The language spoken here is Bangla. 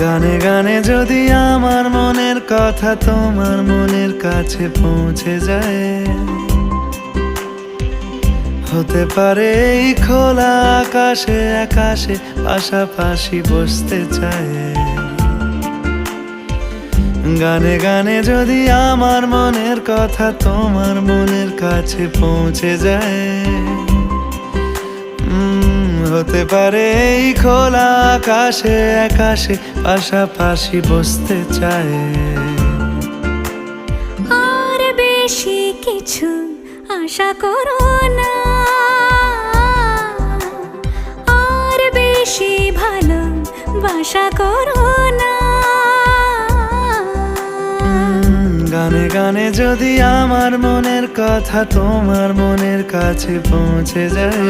গানে গানে যদি আমার মনের কথা তোমার মনের কাছে পৌঁছে যায়, হতে পারে এই খোলা আকাশে আকাশে পাশাপাশি বসতে চায়। গানে গানে যদি আমার মনের কথা তোমার মনের কাছে পৌঁছে যায়, হতে পারে এই খোলা আকাশে আকাশে পাশাপাশি বসতে চায়। আর বেশি কিছু আশা করো না, আর বেশি ভালোবাসা করো না। গানে গানে যদি আমার মনের কথা তোমার মনের কাছে পৌঁছে যায়,